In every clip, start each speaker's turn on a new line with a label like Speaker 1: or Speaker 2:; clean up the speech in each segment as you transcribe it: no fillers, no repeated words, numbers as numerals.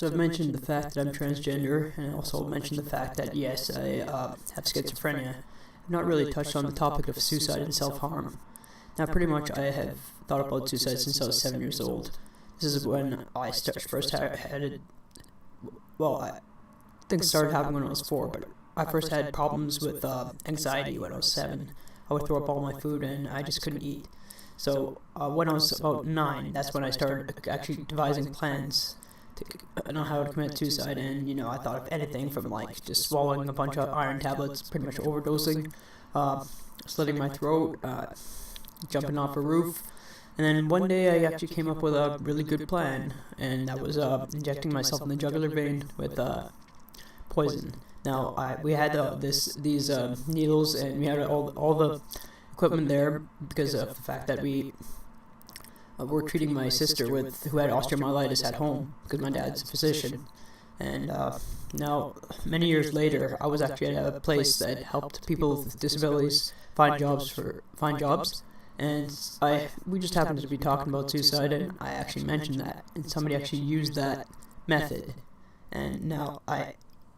Speaker 1: So I've mentioned the fact that I'm transgender, and I also mentioned the fact that yes, I have schizophrenia. I've not really touched on the topic of suicide and self-harm. Now, pretty much I have thought about suicide since I was 7 years old. This is when I first had it. Well, I think it started happening when I was 4, but I first had problems with anxiety when I was 7. I would throw up all my food and I just couldn't eat. So when I was about 9, that's when I started actually devising plans to know how to commit suicide. And I thought of anything from like just swallowing a bunch of iron tablets, pretty much overdosing, slitting my throat, jumping off a roof. And then one day I actually came up with a really good plan, and that was injecting myself in the jugular vein with poison. Now we had these needles, and we had all the equipment there because of the fact that we were treating my sister who had osteomyelitis at home because my dad's a physician. And now, many years later, I was actually at a place that helped people with disabilities find jobs. And we just happened to be talking about suicide, and I actually mentioned that, and somebody actually used that method. And now,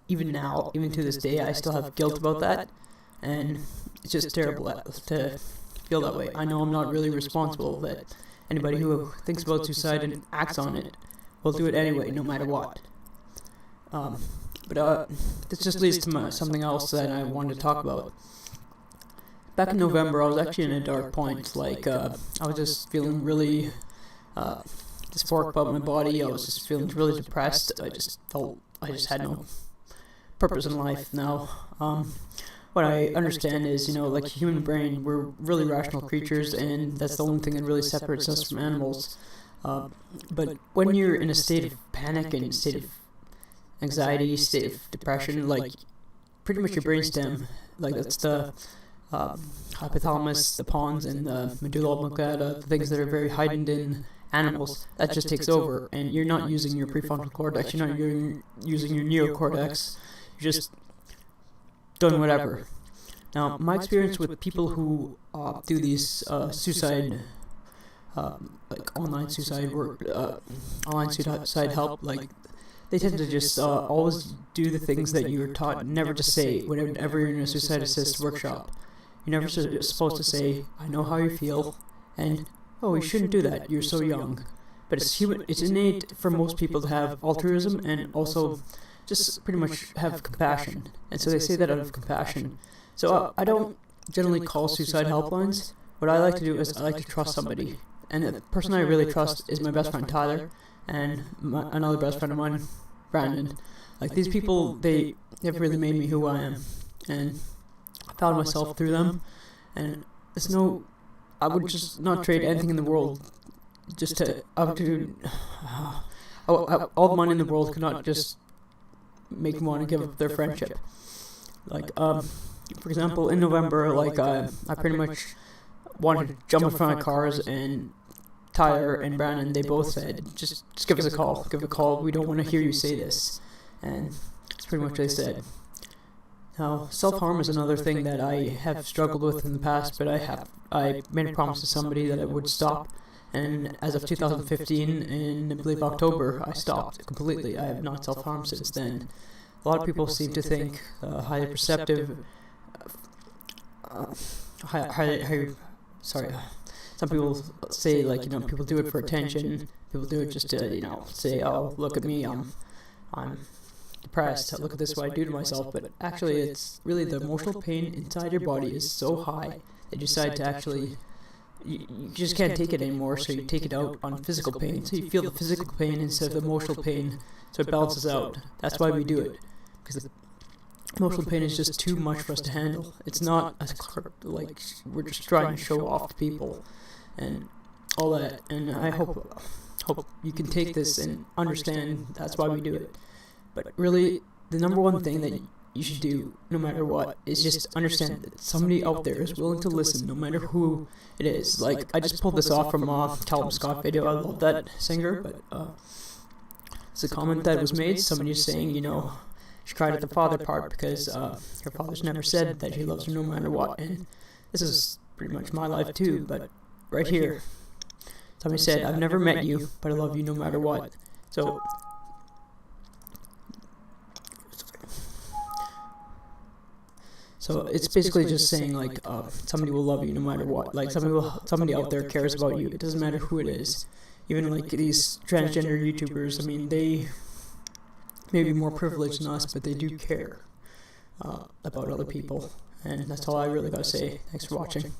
Speaker 1: even to this day, I still have guilt about that, and it's just terrible to feel that way. I know I'm not really responsible, that anybody who thinks about suicide and acts on it will do it anyway, no matter what. But this just leads to something else that I wanted to talk about. Back in November, I was actually in a dark point. Like, I was just feeling really dysphoric about my body. I was just feeling really depressed. I just felt I just had no purpose in life now. What I understand is, like the human brain, we're really rational creatures, and that's the only thing that really separates us from animals. But when you're in a state of panic and state of anxiety, state of depression, like pretty much your brainstem, like that's the hypothalamus, the pons, and the medulla oblongata, the things that are very heightened in animals, that just takes over, and you're not using your prefrontal cortex, you're not using your neocortex, you're just doing whatever. Now, my experience with people who do these suicide, like online suicide work, online suicide help, like they tend to just always do the things that you were taught never to say whenever you're in a suicide assist workshop. You're never supposed to say, "I know how you feel," and "Oh, you shouldn't do that. You're so young." But it's innate for most people to have altruism and also just pretty much have compassion. And so they say that out of compassion. So I don't generally call suicide helplines. What I like to do is I like to trust somebody. And the person I really trust is my best friend Tyler and another best friend of mine, Brandon. Like these people, they have really made me who I am. And I found myself through them. And I would just not trade anything in the world all the money in the world could not just make me want to give up their friendship. Like, for example, in November, like, I pretty much wanted to jump in front of cars, and Tyler and Brandon, they both said, just give us a call, we don't want to hear you say this. And that's pretty much what they said. Now, self-harm is another thing that I have struggled with in the past, but I made a promise to somebody that I would stop, and as of 2015, in I believe October, I stopped completely. I have not self-harmed since then. A lot of people seem to think highly perceptive, some people say, like, people do it for attention, people do it just to, say, "Oh, look at me, I'm depressed, look at this, what I do to myself." But actually, it's really the emotional pain inside your body is so high that you decide to actually, you just can't take it anymore, so you take it out on physical pain. So you feel the physical pain instead of the emotional pain, so it balances out. That's why we do it, because the emotional pain is just too much for us to handle. It's not like we're just trying to show off to people and all that. And I hope you can take this and understand that's why we do it. But really, the number one thing that you should do, no matter what, is just understand that somebody out there is willing to listen, no matter who it is. Like, I just pulled this off from a Callum Scott video. I love that singer, but it's a comment that was made. Somebody was saying, she cried at the father part because her father's never said that he loves her no matter what. And this is pretty much my life too, but right here, somebody said, "I've never met you, but I love you no matter what." So So it's basically just saying like somebody will love you no matter what. Like somebody out there cares about you. It doesn't matter who it is. Even like these transgender YouTubers, I mean, they may be more privileged than us, but they do care about other people. And that's all I really gotta say. Thanks for watching.